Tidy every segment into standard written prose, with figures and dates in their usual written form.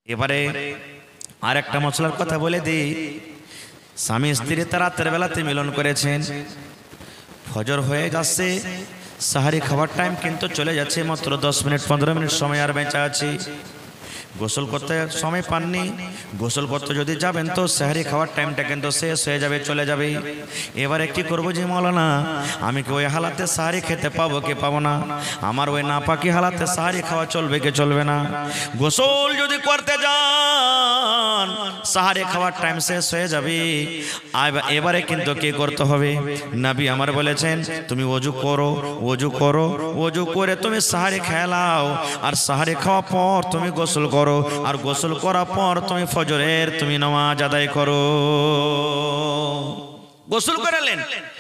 এবারে আর একটা মশলার কথা বলে দিই। স্বামী স্ত্রী তারা রাতের বেলাতে মিলন করেছেন, ফজর হয়ে যাচ্ছে, সাহারি খাবার টাইম কিন্তু চলে যাচ্ছে, মাত্র 10 মিনিট 15 মিনিট সময় আর বেঁচে আছে। গোসল করতে সময় পাননি, গোসল করতে যদি যাবেন তো সাহারি খাওয়ার টাইমটা কিন্তু শেষ হয়ে যাবে, চলে যাবে। এবারে কি করবো যে মৌলানা, আমি কি ওই হালাতে সাহারি খেতে পাবো কি পাবো না? আমার ওই নাপাকি হালাতে সাহারি খাওয়া চলবে কি চলবে না? গোসল যদি করতে যান সাহারি খাওয়ার টাইম শেষ হয়ে যাবে। এবারে কিন্তু কি করতে হবে? নবী আমার বলেছেন তুমি ওযু করো, ওযু করো, ওযু করে তুমি সাহারি খেয়ে নাও, আর সাহারি খাওয়ার পর তুমি গোসল করো, আর গোসল করার পর তুমি ফজরের তুমি নামাজ আদায় করো। গোসল করালেন,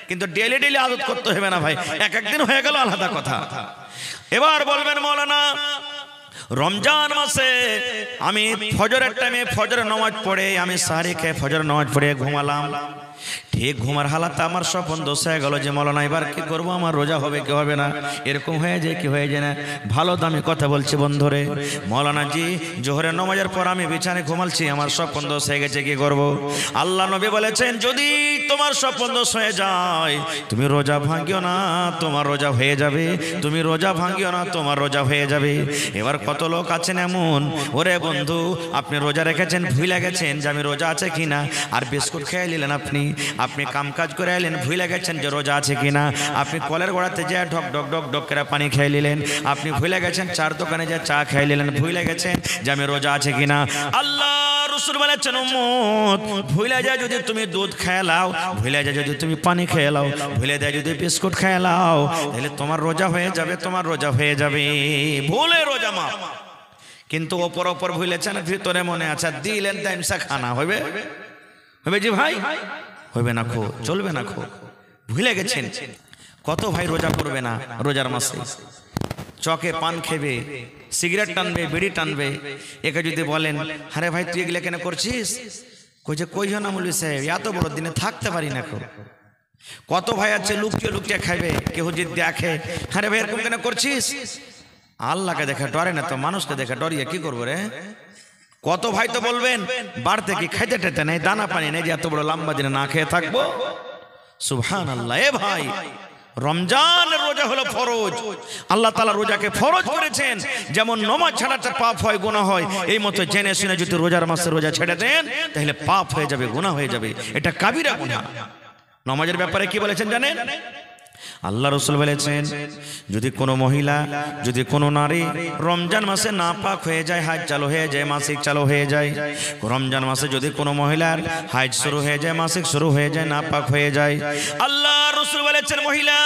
কিন্তু ডেলি ডেলি আদত করতে হবে না ভাই, এক একদিন হয়ে গেল আলাদা কথা। এবার বলবেন মৌলানা রমজান মাসে আমি ফজরের টাইমে ফজরের নামাজ পড়ে আমি সাহারি খেয়ে ফজরের নামাজ পড়ে ঘুমালাম, ঠিক ঘুমার হালাতে আমার স্বপ্ন দোষ হয়ে গেল যে মৌলানা এবার কি করবো, আমার রোজা হবে কি হবে না, এরকম হয়ে যায় কি হয়ে যায় না। ভালো দামি কথা বলছি বন্ধুরে, মৌলানা জি জোহরের নামাজের পর আমি বিছানায় ঘুমালছি, আমার স্বপ্ন দোষ হয়ে গেছে, কি করব? আল্লাহ নবী বলেছেন যদি তোমার স্বপ্ন দোষ হয়ে যায় তুমি রোজা ভাঙিও না, তোমার রোজা হয়ে যাবে, তুমি রোজা ভাঙিও না, তোমার রোজা হয়ে যাবে। এবার কত লোক আছেন এমন, ওরে বন্ধু আপনি রোজা রেখেছেন, ভুলে গেছেন যে আমি রোজা আছে কিনা, আর বিস্কুট খেয়ে নিলেন, আপনি কাম কাজ করে এলেন, ভুলে গেছেন যে রোজা আছে কিনা, আপনি কলের গোড়াতে যে ঢক ঢক ঢক ঢক করে পানি খেয়ে নিলেন, আপনি ভুলে গেছেন চার দোকানে যে চা খেয়ে নিলেন, ভুলে গেছেন যে আমি রোজা আছে কিনা। আল্লাহ রাসূল বলেছেন উম্মত ভুলে যায় যদি তুমি দুধ খেয়ে নাও, ভুলে যায় যদি তুমি পানি খেয়ে নাও, ভুলে যায় যদি বিস্কুট খেয়ে নাও, তাহলে তোমার রোজা হয়ে যাবে, তোমার রোজা হয়ে যাবে, ভুলে রোজা মাফ। কিন্তু ওপর ওপর ভুলেছেন, ভিতরে মনে আছে দিলেন টাইমসা খানা হবে, হবে জি ভাই, হবে না, খো চলবে না, খো ভুলে গেছেন। কত ভাই রোজা করবে না রোজার মাসে, চকে পান খেবে, সিগারেট টানবে, বিড়ি টানবে, একে যদি বলেন আরে ভাই তুই এগুলো কেন করছিস, কই যে কই না মৌলভী সাহেব এত বড় দিনে থাকতে পারি না। কত ভাই আছে লুকিয়ে লুকিয়ে খাইবে, কেউ যদি দেখে আরে ভাই এরকম কেন করছিস, আল্লাহকে দেখে ডরে না তো মানুষকে দেখে ডরিয়ে কি করবো রে। কত ভাই তো বলবেন বাড়তে কি খাইতে টেতে নেই, দানা পানি নেই, যে এত বড় লম্বা দিনে না খেয়ে থাকবো। সুবহানাল্লাহ। এ ভাই রমজানের রোজা হলো ফরজ, আল্লাহ তাআলা রোজাকে ফরজ করেছেন, যেমন নামাজ ছাড়াতে পাপ হয় গুনাহ হয়, এই মতো জেনে শুনে যদি রোজার মাসে রোজা ছেড়ে দেন তাহলে পাপ হয়ে যাবে, গুনাহ হয়ে যাবে, এটা কাবিরা গুনাহ। নামাজের ব্যাপারে কি বলেছেন জানেন? আল্লাহ রাসূল বলেছেন যদি কোনো মহিলা, যদি কোনো নারী রমজান মাসে নাপাক হয়ে যায়, হাজ চালু হয়ে যায়, মাসিক চালু হয়ে যায়, রমজান মাসে যদি কোনো মহিলার হাজ শুরু হয়ে যায়, মাসিক শুরু হয়ে যায়, নাপাক হয়ে যায়, আল্লাহ রাসূল বলেছেন মহিলা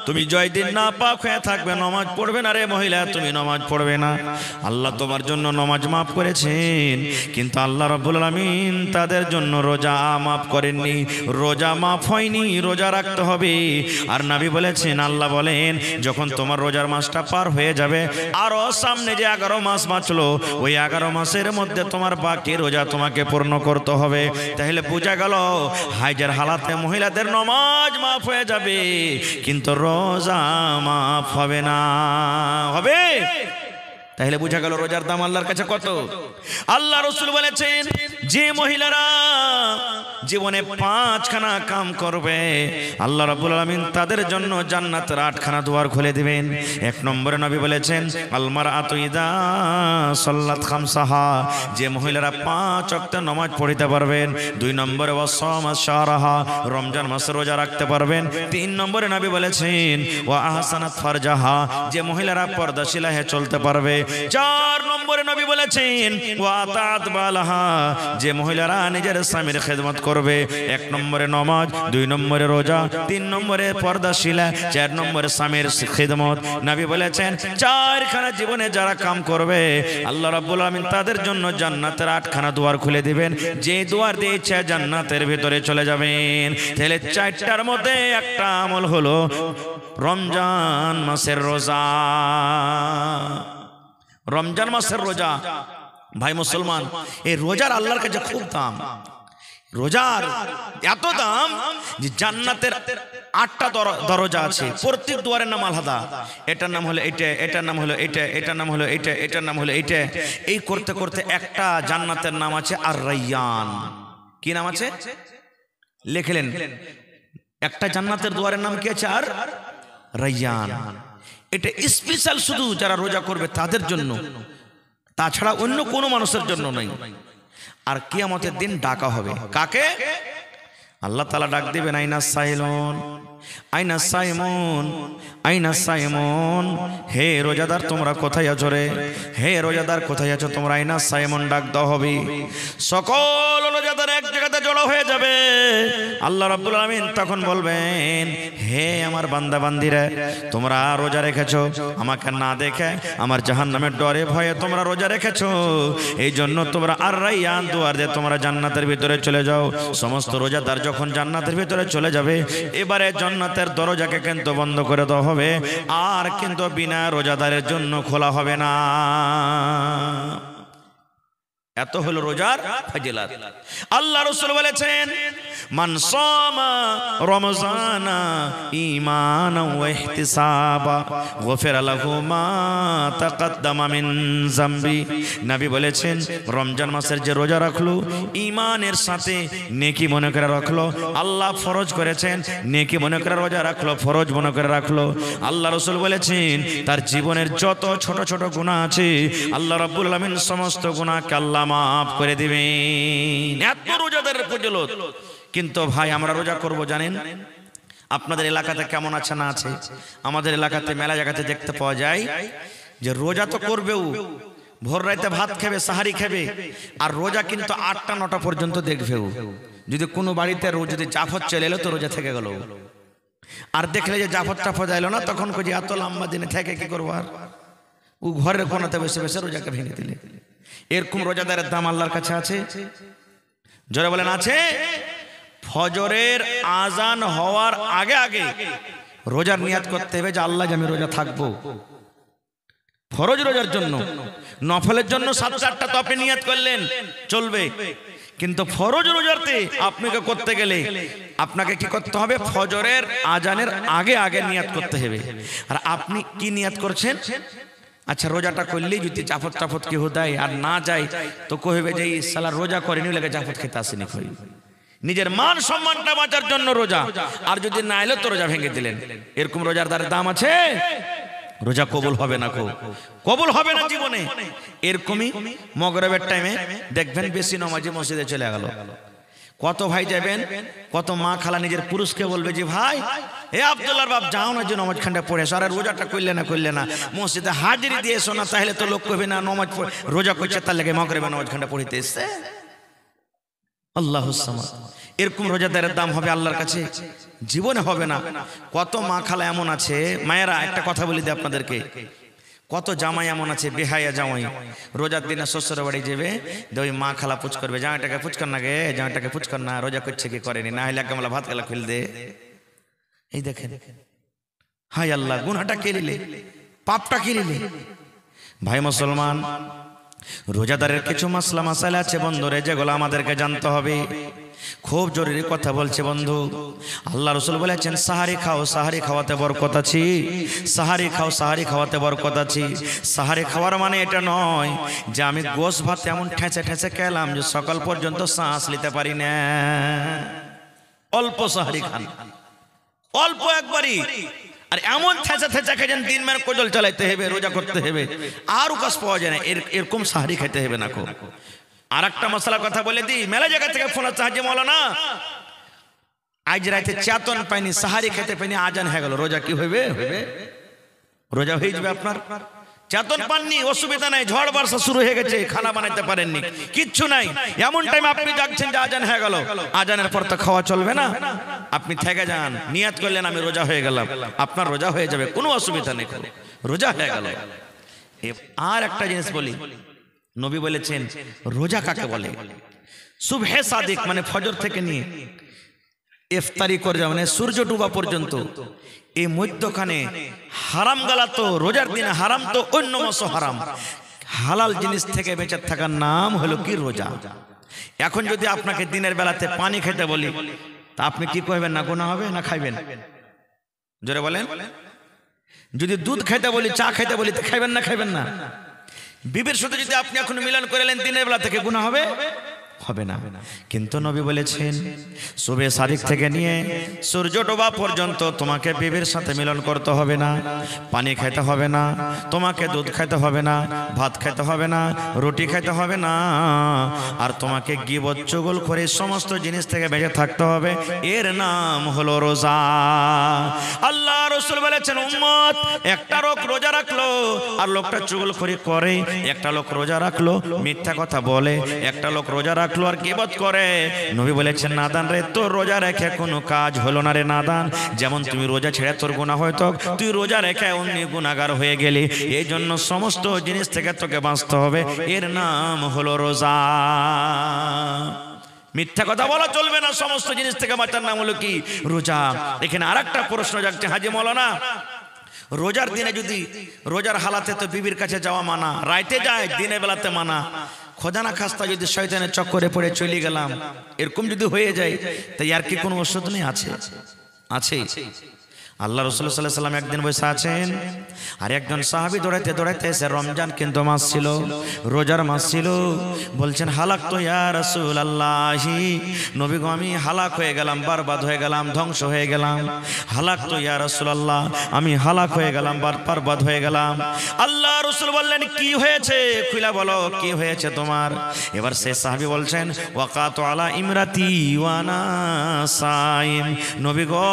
তুমি জয় দিন নাপাক হয়ে থাকবে, নামাজ পড়বে না রে মহিলা, তুমি নামাজ পড়বে না। আল্লাহ তোমার জন্য নামাজ মাফ করেছেন, কিন্তু আল্লাহ রাব্বুল আলামিন তাদের জন্য রোজা মাফ করেননি, রোজা মাফ হয়নি, রোজা রাখতে হবে। আর নবী বলেছেন, আল্লাহ বলেন যখন তোমার রোজার মাসটা পার হয়ে যাবে, আরো সামনে যে 11 মাস বাঁচলো, ওই 11 মাসের মধ্যে তোমার বাকি রোজা তোমাকে পূর্ণ করতে হবে। তাহলে বোঝা গেল হাইজের হালাতে মহিলাদের নামাজ মাফ হয়ে যাবে, কিন্তু রোজা মাফ হবে না, হবে? তাহলে বোঝা গেল রোজার দাম আল্লাহর কাছে কত। আল্লাহ রাসূল বলেছেন যে মহিলারা জীবনে 5খানা কাম করবে, আল্লাহ রাব্বুল আলামিন তাদের জন্য জান্নাতের 8খানা দুয়ার খুলে দিবেন। 1 নম্বরে নবী বলেছেন আল মারআতু ইযা সাল্লাত খামসাহা, যে মহিলারা 5 ওয়াক্ত নামাজ পড়তে পারবেন। 2 নম্বরে ওয়াসামা শাহরাহা, রমজান মাসে রোজা রাখতে পারবেন। 3 নম্বরে নবী বলেছেন ওয়া আহসানাত ফারজাহা, যে মহিলারা পর্দাশীলা হয়ে চলতে পারবে। 4 নম্বরে নবী বলেছেন ওয়া আতাত বালাহা, যে মহিলারা নিজের স্বামীর খেদমত করবে। 1 নম্বরে নামাজ, 2 নম্বরে রোজা, 3 নম্বরে পর্দাশীলা, 4 নম্বরে স্বামীর খেদমত। নবী বলেছেন 4খানা জীবনে যারা কাম করবে আল্লাহ রাব্বুল আলামিন তাদের জন্য জান্নাতের 8খানা দুয়ার খুলে দিবেন, যে দুয়ার দিয়ে ইচ্ছা জান্নাতের ভিতরে চলে যাবেন। তাহলে 4টার মধ্যে একটা আমল হলো রমজান মাসের রোজা। রমজান মাসের রোজা ভাই মুসলমান, এই রোজার আল্লাহর কাছে খুব দাম, রোজার এত দাম যে জান্নাতের 8টা দরজা আছে, প্রত্যেক দুয়ারের নাম আলাদা। এটার নাম হলো এটা, এটার নাম হলো এটা, এটার নাম হলো এটা, এটার নাম হলো এটা। এই করতে করতে একটা জান্নাতের নাম আছে আর রায়্যান। কি নাম আছে লিখলেন? একটা জান্নাতের দুয়ারের নাম কি আছে? আর রায়্যান। এটা স্পেশাল শুধু যারা রোজা করবে তাদের জন্য, তাছাড়া অন্য কোনো মানুষের জন্য নয়। আর কিয়ামতের দিন ডাকা হবে কাকে? আল্লাহ তাআলা ডাক দিবেন, আইনা সাইলুন, আইনা সাইমুন, আইনা সাইমুন। হে রোজাদার তোমরা কোথায় আছো রে? হে রোজাদার কোথায় আছো তোমরা? আইনা সাইমুন ডাক দাও হবে। সকল রোজাদার এক জায়গাতে জড়ো হয়ে যাবে। আল্লাহ রাব্বুল আলামিন তখন বলবেন, হে আমার বান্দা বান্দিরা, তোমরা রোজা রেখেছো আমাকে না দেখে, আমার জাহান্নামের ডরে ভয়ে তোমরা রোজা রেখেছো, এই জন্য তোমরা আর রায়্যান দুয়ার দিয়ে তোমরা জান্নাতের ভিতরে চলে যাও। সমস্ত রোজাদার যখন জান্নাতের ভিতরে চলে যাবে, এবারে জান্নাতের দরজাকে কিন্তু বন্ধ করে দেওয়া হবে, আর কিন্তু বিনা রোজাদারের জন্য খোলা হবে না। এত হলো রোজার ফজিলত। আল্লাহ রাসূল বলেছেন, মান সামা রমজানা ঈমানান ওয়া ইহতিসাবা গফিরা লাহু মা তাকদ্দামা মিন যামবি। নবী বলেছেন, রমজান মাসের যে রোজা রাখলো ঈমানের সাথে, নেকি মনে করে রাখলো, আল্লাহ ফরজ করেছেন নেকি মনে করে রোজা রাখলো, ফরজ মনে করে রাখলো। আল্লাহ রাসূল বলেছেন, তার জীবনের যত ছোট ছোট গুনাহ আছে আল্লাহ রাব্বুল আলামিন সমস্ত গুনাহকে আল্লাহ মাফ করে দিবেন। এত রোজাদারের ফজিলত। কিন্তু ভাই আমরা রোজা করব জানেন? আপনাদের এলাকাতে কেমন আছে না আছে? আমাদের এলাকাতে মেলা জায়গাতে দেখতে পাওয়া যায় যে রোজা তো করবেও, ভোর রাতে ভাত খাবে, সাহারি খাবে, আর রোজা কিন্তু 8টা 9টা পর্যন্ত দেখবেও। যদি কোনো বাড়িতে যদি জাফর চলে এলো তো রোজা থেকে গেল, আর দেখলে যে জাফর টাফর এলো না, তখন যে এত লম্বা দিনে থেকে কি করবো, আর ও ঘরের কোনাতে বসে বসে রোজাকে ভেঙে দিলে। এরকম রোজাদারের দাম আল্লাহর কাছে আছে। জোরে বলেন আছে? ফজরের আজান হওয়ার আগে আগে রোজার নিয়াত করতে হবে যে আল্লাহ আমি রোজা থাকবো। ফরজ রোজার জন্য, নফলের জন্য 7-8টা তো আপনি নিয়াত করলেন চলবে, কিন্তু ফরজ রোজাতে আপনাকে করতে গেলে আপনাকে কি করতে হবে? ফজরের আজানের আগে আগে নিয়াত করতে হবে। আর আপনি কি নিয়াত করছেন? আচ্ছা, রোজাটা করলেই যদি জাফর টাফত কেউ দেয় আর না যায় তো কইবে যে এই শালা রোজা করেনি লাগে জাফর খেতে আসেনি। কই নিজের মান সম্মানটা বাঁচার জন্য রোজা, আর যদি না এলো তো রোজা ভেঙে দিলেন। এরকম রোজাদারের দাম আছে? রোজা কবুল হবে না, কবুল হবে না জীবনে। এরকমই মাগরিবের টাইমে দেখবেন বেশি নামাজি মসজিদে চলে গেল। কত ভাই যাবেন, কত মা খালা নিজের পুরুষকে বলবে যে ভাই এ আব্দুল্লাহর বাপ যাও না যে নামাজ খান্ডা পড়ে এসো, আর রোজাটা করলে না মসজিদে হাজিরি দিয়ে এসো না, তাহলে তো লোক কইবে না নামাজ রোজা করছে তার লাগে মাগরিবে নামাজ খান্ডা পড়িতে এসছে। আল্লাহুস সামাদ। এরকম রোজাদারের দাম হবে আল্লাহর কাছে? জীবনে হবে না। কত মা খালা এমন আছে, মায়েরা একটা কথা বলি দিই আপনাদেরকে, কত জামাই এমন আছে বেহায়া জামাই, রোজার দিনে শ্বশুর বাড়ি যাবে, ওই মা খালা পুচ করবে, জামাইটাকে পুচকার না গে, জামাইটাকে পুচকার না, রোজা করছে কি করেনি, না হলে গামলা ভাত গেলা খুল দে। এই দেখেন, হায় আল্লাহ, গুনাহটা কে নিলে, পাপটা কে নিলে? ভাই মুসলমান, রোজাদারের কিছু মাসলা মাসাইল আছে বন্ধুরে, যেগুলো আমাদেরকে জানতে হবে। খুব জরুরি কথা বলছে বন্ধু। আল্লাহ রাসূল বলেছেন, সাহারি খাও, সাহারি খাওয়াতে বরকত আছে। সাহারি খাও, সাহারি খাওয়াতে বরকত আছে। সাহারি খাওয়ার মানে এটা নয় যে আমি গোশ ভাত এমন ঠেঁচে ঠেঁচে খেলাম যে সকাল পর্যন্ত শ্বাস নিতে পারি না। অল্প সাহারি খান, অল্প একবারই, আর এমন ঠেঁচা ঠেঁচা খেয়েছেন দিন মানে কোজল চালাইতে হবে, রোজা করতে হবে, আর উকাস পাওয়া যায় না, এরকম সাহারি খেতে হবে না। আর একটা মশলার কথা বলে দিই, মেলা জায়গা থেকে ফোন আসছে, হাজি মাওলানা আজ রাতে চেতন পাইনি, সাহারি খেতে পাইনি, আজান হয়ে গেল, রোজা কি হবে? রোজা হয়ে যাবে আপনার। চেতন পাননি, অসুবিধা নাই, ঝড় বর্ষা শুরু হয়ে গেছে, খানা বানাইতে পারেননি, কিচ্ছু নাই, এমন টাইম আপনি যাচ্ছেন যে আজান হয়ে গেল, আজানের পর তো খাওয়া চলবে না, আপনি থেকে যান, নিয়াত করলেন আমি রোজা হয়ে গেলাম, আপনার রোজা হয়ে যাবে, কোনো অসুবিধা নেই, রোজা হয়ে গেল। আর একটা জিনিস বলি, নবী বলেছেন রোজা কাকে বলে? সুবহে সাদিক মানে ফজর থেকে নিয়ে ইফতারি করে যাওয়া মানে সূর্য ডুবা পর্যন্ত, এই মধ্যখানে হারাম গালা তো রোজার দিনে হারাম, তো অন্য মাসও হারাম। হালাল জিনিস থেকে বেঁচে থাকার নাম হলো কি? রোজা। এখন যদি আপনাকে দিনের বেলাতে পানি খেতে বলি তা আপনি কি কইবেন? না গুনাহ হবে না খাইবেন? জোরে বলেন। যদি দুধ খাইতে বলি, চা খাইতে বলি, তো খাইবেন না? খাইবেন না। বিবির সাথে যদি আপনি এখন মিলন করেলেন দিনের বেলা থেকে, গুনাহ হবে? হবে না। কিন্তু নবী বলেছেন সুবে সাদিক থেকে নিয়ে সূর্য ডোবা পর্যন্ত তোমাকে বিবির সাথে মিলন করতে হবে না, পানি খাইতে হবে না, তোমাকে দুধ খাইতে হবে না, ভাত খাইতে হবে না, রুটি খাইতে হবে না, আর তোমাকে গীবত চুগলখড়ি সমস্ত জিনিস থেকে বেঁচে থাকতে হবে। এর নাম হলো রোজা। আল্লাহ রাসূল বলেছেন উম্মত, একটা লোক রোজা রাখলো আর লোকটা চুগলখড়ি করে, একটা লোক রোজা রাখলো মিথ্যা কথা বলে, একটা লোক রোজা রাখলো আর গীবত করে। নবী বলেছেন নাদান রে, তোর রোজা রেখে কোনো কাজ হলো না রে নাদান। যেমন তুমি রোজা ছেড়ে তোর গুনাহ হয়তো, তুই রোজা রেখে অন্য গুনাহগার হয়ে গেলি। এই জন্য সমস্ত জিনিস থেকে তোকে বাঁচতে হবে। এর নাম হলো রোজা। মিথ্যা কথা বলা চলবে না, সমস্ত জিনিস থেকে বাঁচার নাম হলো কি? রোজা। এখানে আরেকটা প্রশ্ন জাগছে, হাজী মাওলানা রোজার দিনে যদি রোজার হালাতে তো বিবির কাছে যাওয়া মানা, রাইতে যায় দিনের বেলাতে মানা, খোদা না খাস্তা যদি শয়তানের চক্করে পড়ে চলে গেলাম, এরকম যদি হয়ে যায়, তাই আর কি কোনো ওষুধ নেই? আছে, আছে। আল্লাহ রাসূল সাল্লাল্লাহু আলাইহি ওয়াসাল্লাম একদিন বসে আছেন, আর একজন সাহাবী দৌড়াইতে দৌড়াইতে এসে, রমজান কিন্তু মাস ছিল, রোজার মাস ছিল, বলছেন হালাক তো ইয়া রাসূলুল্লাহ, নবী গো আমি হালাক হয়ে গেলাম, বরবাদ হয়ে গেলাম, ধ্বংস হয়ে গেলাম। হালাক তো ইয়া রাসূলুল্লাহ, আমি হালাক হয়ে গেলাম, বরবাদ হয়ে গেলাম। আল্লাহ রাসূল বললেন কি হয়েছে, খুলে বলো কি হয়েছে তোমার। এবার সে সাহাবী বলছেন ওয়াকাতু আলা ইমরাতি ওয়া আনা সাইম, নবী গো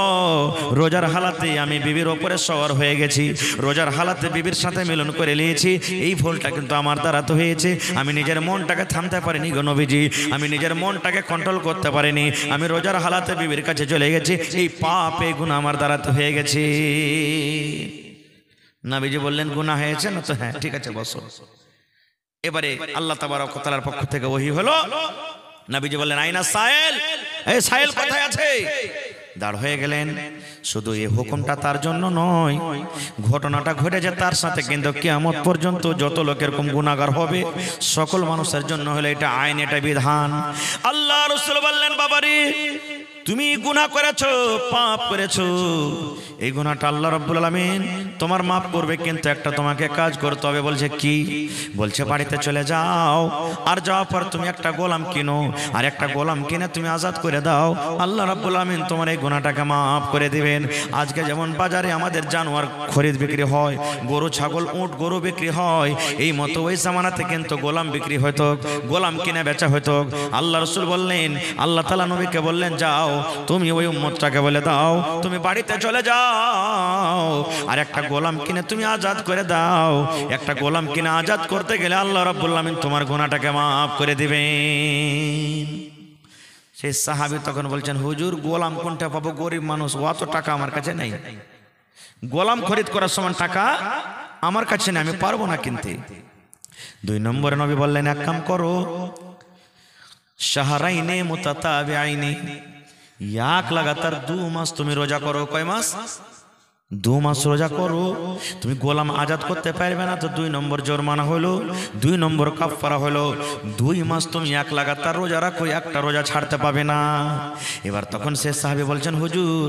রোজার হালাত আমি বিবির ওপরে সওয়ার হয়ে গেছি, রোজার হালাতে বিবির সাথে মিলন করে নিয়েছি। এই ভুলটা কিন্তু আমার দ্বারা তো হয়েছে, আমি নিজের মনটাকে থামতে পারিনি গো নবীজি, আমি নিজের মনটাকে কন্ট্রোল করতে পারিনি, আমি রোজার হালাতে বিবির কাছে চলে গেছি, এই পাপ এই গুনাহ আমার দ্বারা তো হয়ে গেছে। নবীজি বললেন গুনাহ হয়েছে না? তো হ্যাঁ, ঠিক আছে বসো। এবারে আল্লাহ তাবারক ওয়া তাআলার পক্ষ থেকে ওহী হলো, নবীজি বললেন আইনা সাইল, এই সাইল কোথায় আছে? দাঁড় হয়ে গেলেন। শুধু এই হুকুমটা তার জন্য নয়, ঘটনাটা ঘটেছে তার সাথে, কিন্তু কিয়ামত পর্যন্ত যত লোক এরকম গুনাহগার হবে সকল মানুষের জন্য হলো এটা আইন, এটা বিধান। আল্লাহ রাসূল বললেন বাবারে তুমি গুনাহ করেছো, পাপ করেছো, এই গুনাহটা আল্লাহ রাব্বুল আলামিন তোমার মাফ করবে, কিন্তু একটা তোমাকে কাজ করতে হবে। বলছে কি? বলছে বাড়িতে চলে যাও, আর যাওয়ার পর তুমি একটা গোলাম কিনো, আর একটা গোলাম কিনে তুমি আজাদ করে দাও, আল্লাহ রাব্বুল আলামিন তোমার এই গুনাহটাকে মাফ করে দিবেন। আজকে যেমন বাজারে আমাদের জানোয়ার খরিদ বিক্রি হয়, গরু ছাগল উট গরু বিক্রি হয়, এই মতো ওই জামানাতে কিন্তু গোলাম বিক্রি হতো, গোলাম কিনে বেচা হতো। আল্লাহ রাসূল বললেন, আল্লাহ তাআলা নবীকে বললেন যাও তুমি ওই উম্মতটাকে বলে দাও তুমি বাড়িতে চলে যাও, আর একটা গোলাম কিনে তুমি আজাদ করে দাও। একটা গোলাম কিনে আজাদ করতে গেলে আল্লাহ রাব্বুল আলামিন তোমার গুনাহটাকে মাফ করে দিবেন। সেই সাহাবী তখন বলছেন হুজুর গোলাম কোনটা পাবো, গরিব মানুষ, অত টাকা আমার কাছে নেই, গোলাম খরিদ করার সময় টাকা আমার কাছে নেই, আমি পারবো না কিনতে। 2 নম্বরে নবী বললেন এক কাম করো, শাহরাইনে মুতাতাবিআইনে, এক লাগাতার 2 মাস তুমি রোজা করো। কয় মাস? 2 মাস রোজা করো। তুমি গোলাম আজাদ করতে পারবে না তো 2 নম্বর জরিমানা হলো, 2 নম্বর কাফারা হলো। 2 মাস তুমি এক লাগাতার রোজা রাখো, একটা রোজা ছাড়তে পাবে না। এবার তখন সে সাহাবী বলছেন হুজুর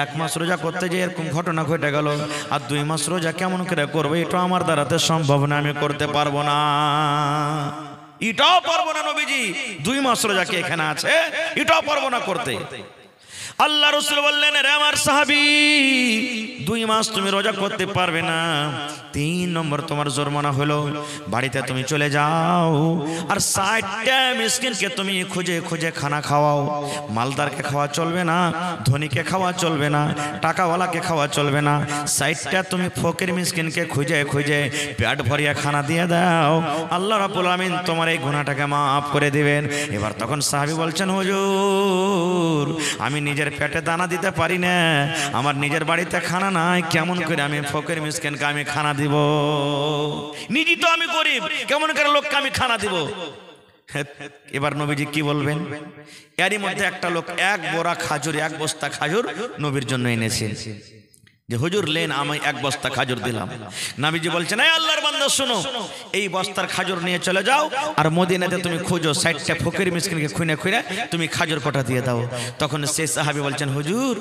1 মাস রোজা করতে যে এরকম ঘটনা ঘটে গেল, আর 2 মাস রোজা কেমন করে করবো, এটা আমার দ্বারাতে সম্ভব না, আমি করতে পারবো না, এটাও পারবো না নবীজি। 2 মাস রোজা কি এখানে আছে? এটাও পারবো না করতে। আল্লাহ রাসূল বললেন রে আমার সাহাবী 2 মাস তুমি রোজা করতে পারবে না, 3 নম্বর তোমার জরিমানা হলো, বাড়িতে তুমি চলে যাও আর 60টা মিসকিনকে তুমি খুঁজে খুঁজে খানা খাওয়াও। মালদারকে খাওয়া চলবে না, ধনীকে খাওয়া চলবে না, টাকাওয়ালাকে খাওয়া চলবে না, 60টা তুমি ফকির মিসকিনকে খুঁজে খুঁজে পেট ভরিয়ে খানা দিয়ে দাও, আল্লাহ রাব্বুল আমিন তোমার এই গুনাহটাকে মাফ করে দিবেন। এবার তখন সাহাবী বলছেন হুজুর আমি নিজের পেটে দানা দিতে পারি না, আমার নিজের বাড়িতে খানা নাই, কেমন করে আমি ফকির মিসকিনকে আমি খানা দিব? নিজে তো আমি গরিব, কেমন করে লোককে আমি খানা দিব? এবার নবীজি কি বলবেন? এরই মধ্যে একটা লোক 1 বোরা খাজুর, 1 বস্তা খাজুর নবীর জন্য এনেছেন। যে হুজুর লেন, আমি এক বস্তা খাজুর দিলাম। নবীজি বলছেন, এই আল্লাহর বান্দা শোনো, এই বস্তার খাজুর নিয়ে চলে যাও আর মদিনাতে তুমি খুঁজো 60টা ফকির মিসকিনকে খুঁজে খুঁজে তুমি খাজুর কটা দিয়ে দাও। তখন সেই সাহাবী বলছেন, হুজুর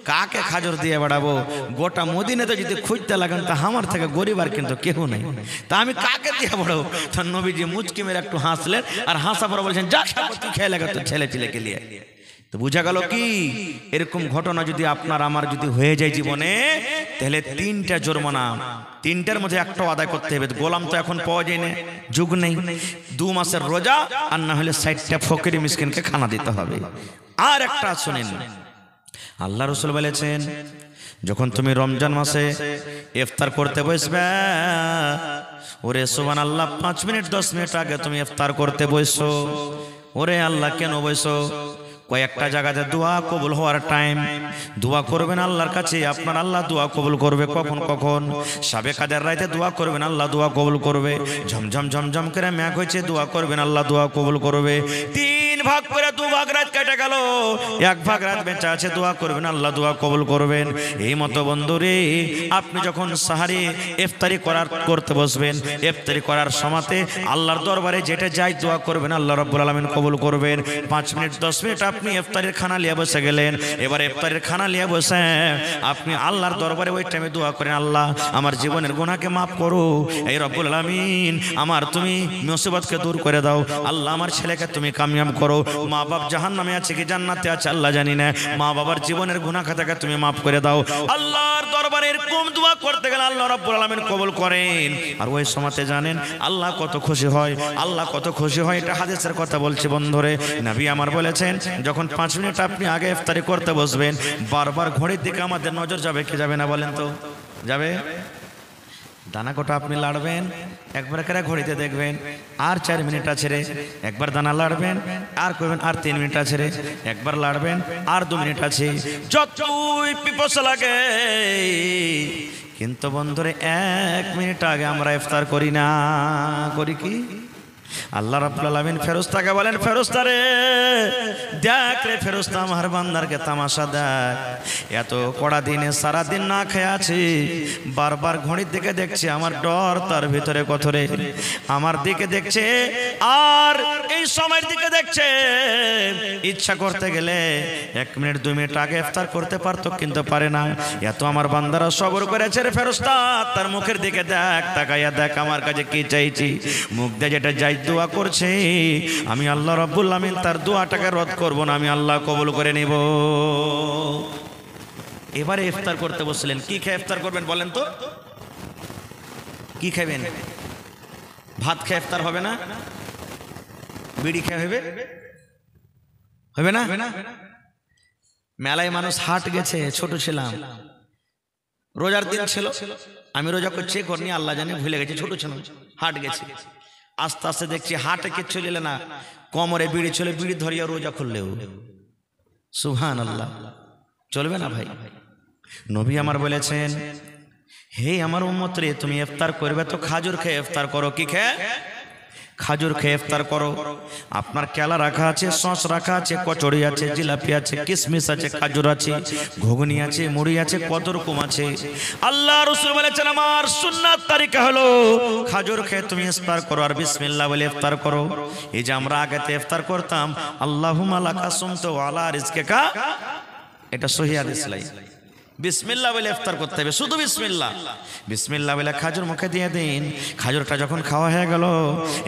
কাকে খাজুর দিয়ে বাড়াবো? গোটা মদিনাতে যদি খুঁজতে লাগান তা আমার থেকে গরিব আর কিন্তু কেউ নেই, তা আমি কাকে দিয়ে বাড়াবো? তখন নবীজি মুচকি মেরে একটু হাসলেন, আর হাসা পরে বলছেন, যা তুই খেয়ে লাগা তোর ছেলে ছেলেকে নিয়ে। তো বুঝা গেল কি, এরকম ঘটনা যদি আপনার আমার যদি হয়ে যায় জীবনে, তাহলে 3টা জরিমানা, 3টার মধ্যে একটাও আদায় করতে হবে। গোলাম তো এখন পাওয়া যায় না, যুগ নেই। 2 মাসের রোজা, আর না হলে 60টা ফকির মিসকিনকে খানা দিতে হবে। আর একটা শুনেন, আল্লাহ রাসূল বলেছেন, যখন তুমি রমজান মাসে ইফতার করতে বসবে, ওরে সুবহানাল্লাহ, 5 মিনিট 10 মিনিট আগে তুমি ইফতার করতে বসো। ওরে আল্লাহ কেন বসো? কয়েকটা জায়গাতে দোয়া কবুল হওয়ার টাইম, দোয়া করবেন আল্লাহর কাছে, আপনার আল্লাহ দোয়া কবুল করবে। কখন কখন? সাবে কাদের রাইতে দোয়া করবেন, আল্লাহ দোয়া কবুল করবে। ঝমঝম ঝমঝম করে মেঘ হয়েছে, দোয়া করবেন, আল্লাহ দোয়া কবুল করবে। 3 ভাগ করে 2 ভাগ রাত কেটে গেল, 1 ভাগ রাত বেঁচে আছে, দোয়া করবেন, আল্লাহ দোয়া কবুল করবেন। এই মতো বন্ধুরে, আপনি যখন সাহারি ইফতারি করতে বসবেন, ইফতারি করার সময়তে আল্লাহর দরবারে যেটা যাই দোয়া করবেন, আল্লাহ রাব্বুল আলামিন কবুল করবেন। 5 মিনিট 10 মিনিট আপনি ইফতারের খানা নিয়ে বসে গেলেন, এবার ইফতারের খানা নিয়ে বসে আপনি আল্লাহর দরবারে ওই টাইমে দোয়া করেন, আল্লাহ আমার জীবনের গুনাহকে মাফ করো, এই রব্বুল আলামিন আমার তুমি মুসিবতকে দূর করে দাও, আল্লাহ আমার ছেলেকে তুমি কামিয়াব করো, মা বাপ জাহান্নামে আছে কি জান্নাতে আছে আল্লাহ জানি না, মা বাবার জীবনের গুনাহ খাতাকে তুমি মাফ করে দাও। আল্লাহর দরবারে এরকম দোয়া করতে গেলে আল্লাহ রাব্বুল আলামিন কবুল করেন। আর ওই সময়তে জানেন আল্লাহ কত খুশি হয়, আল্লাহ কত খুশি হয়, এটা হাদিসের কথা বলছি বন্ধুরে। নবী আমার বলেছেন, যখন 5 মিনিট আপনি আগে ইফতারি করতে বসবেন, বারবার ঘড়ির দিকে আমাদের নজর যাবে কি যাবে না বলেন তো? যাবে। দানা কটা আপনি লাড়বেন, একবার করে ঘড়িতে দেখবেন আর 4 মিনিট আছে রে, একবার দানা লাড়বেন আর করবেন আর 3 মিনিট আছে রে, একবার লাড়বেন আর 2 মিনিট আছে, যতই পিপাসা লাগে। কিন্তু বন্ধুরে 1 মিনিট আগে আমরা ইফতার করি না, করি কি? আল্লাহ রাব্বুল আলামিন ফেরেশতাকে বলেন, ফেরেশতা রে দেখ রে, ফেরেশতা আমার বান্দারকে তামাশা দেখ, এত কড়া দিনে সারা দিন না খেয়ে আছি, বারবার ঘড়ির দিকে দেখছে, আমার ডর তার ভিতরে কত রে, আমার দিকে দেখছে আর এই সময়ের দিকে দেখছে। ইচ্ছা করতে গেলে 1 মিনিট 2 মিনিট আগে ইফতার করতে পারতো, কিন্তু পারে না। এত আমার বান্দারা সবর করেছে রে ফেরেশতা, তার মুখের দিকে দেখ, তাকাইয়া দেখ আমার কাছে কি চাইছি, মুখ দিয়ে যেটা যাই দোয়া করছে, আমি আল্লাহ রাব্বুল আলামিন তার দোয়াটাকে রদ করব না, আমি আল্লাহ কবুল করে নিব। এবারে ইফতার করতে বসলেন, কি খেয়ে ইফতার করবেন বলেন তো? কি খাবেন? ভাত খেয়ে ইফতার হবে না? বিড়ি খেয়ে হবে? হবে না? মেলায় মানুষ হাট গেছে, ছোট ছিলাম, রোজার দিন ছিল, আমি রোজা করছি করনি আল্লাহ জানে, ভুলে গেছি, ছোট ছিলাম, হাট গেছি। আস্তে আস্তে দেখছি হাটে কিচ্ছু নিলে না, কোমরে বিড়ি ছিল, বিড়ি ধরিয়া রোজা খুললেও। সুবহানাল্লাহ, চলবে না ভাই। নবী আমার বলেছেন, হে আমার উম্মত রে, তুমি ইফতার করবে তো খাজুর খেয়ে ইফতার করো। কি খেয়ে? খাজুর খেয়ে ইফতার করো। আপনার কেলা রাখা আছে, সস রাখা আছে, কচুরি আছে, জিলাপি আছে, কিশমিশ আছে, খাজুর আছে, ঘুগনি আছে, মুড়ি আছে, কত রকম আছে। আল্লাহ রাসূল বলেছেন, আমার সুন্নাত তরিকা হলো খাজুর খেয়ে তুমি ইফতার করো আর বিসমিল্লাহ বলে ইফতার করো। এই যে আমরা আগেতে ইফতার করতাম, আল্লাহুম্মা লাকা সুমতু ওয়া আলা রিজকিকা, এটা সহিহ হাদিস লাই, বিসমিল্লাহ বলে ইফতার করতে হবে, শুধু বিসমিল্লাহ। বিসমিল্লাহ বলে খাজুর মুখে দিয়ে দিন। খাজুরটা যখন খাওয়া হয়ে গেল,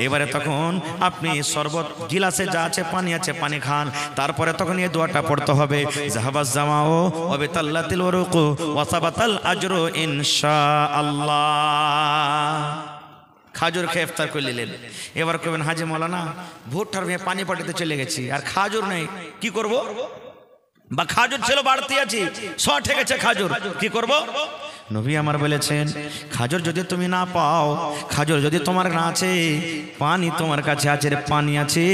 এবারে তখন আপনি শরবত গিলাসে যা আছে, পানি আছে, পানি খান। তারপরে তখন এই দোয়াটা পড়তে হবে, যাহাবাজ জামাও ওয়া বিতাল্লাতিল ওয়ারুকু ওয়া সাবাতাল আজরু ইনশাআল্লাহ। খাজুর খেয়ে ইফতার করে নিলেন। এবার কইবেন, হাজি মাওলানা ভুট্টার ভেঙে পানি পাটিতে চলে গেছি, আর খাজুর নেই, কি করব? বা খাজুর ছিল বাড়তি আছে, শর্ট হয়ে গেছে খাজুর, কি করব? নবী আমার বলেছেন, খাজুর যদি তুমি না পাও, খাজুর যদি তোমার না আছে, পানি তোমার কাছে আছে, পানি আছে,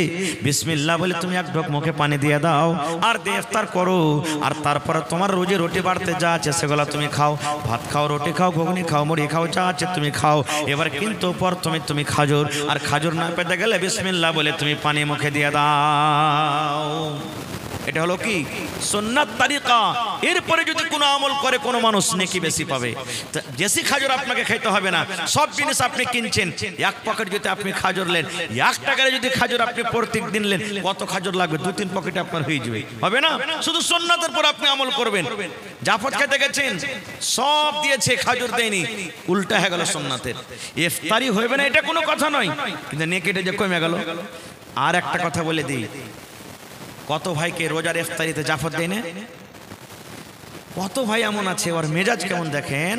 বিসমিল্লাহ বলে তুমি এক ঢোক মুখে পানি দিয়ে দাও আর দিয়ে ইফতার করো। আর তারপরে তোমার রোজে রুটি বাড়তে যা আছে সেগুলো তুমি খাও, ভাত খাও, রুটি খাও, ঘুগনি খাও, মুড়ি খাও, যা আছে তুমি খাও। এবার কিন্তু প্রথমে তুমি খাজুর, আর খাজুর না পেতে গেলে বিসমিল্লাহ বলে তুমি পানি মুখে দিয়ে দাও। এটা হলো কি সুন্নাত তারিকা। এরপরে যদি কোনো আমল করে কোনো মানুষ নেকি বেশি পাবে। দেশি খাজুর আপনাকে খেতে হবে না, সব জিনিস আপনি কিনছেন, এক পকেট যদি আপনি খাজুর নেন, 1 টাকার যদি খাজুর আপনি প্রত্যেক দিন নেন, কত খাজুর লাগবে? 2-3 পকেটে আপনার হয়ে যাবে, হবে না? শুধু সুন্নাতের পর আপনি আমল করবেন। জাফর খেতে গেছেন, সব দিয়েছে, খাজুর দেয়নি, উল্টা হয়ে গেল সুন্নাতের। ইফতারি হবে না এটা কোনো কথা নয়, কিন্তু নেকিটা যে কমে গেল। আর একটা কথা বলে দিই, কত ভাইকে রোজার ইফতারিতে জাফর দেয় না? কত ভাই এমন আছে, ওর মেজাজ কেমন দেখেন।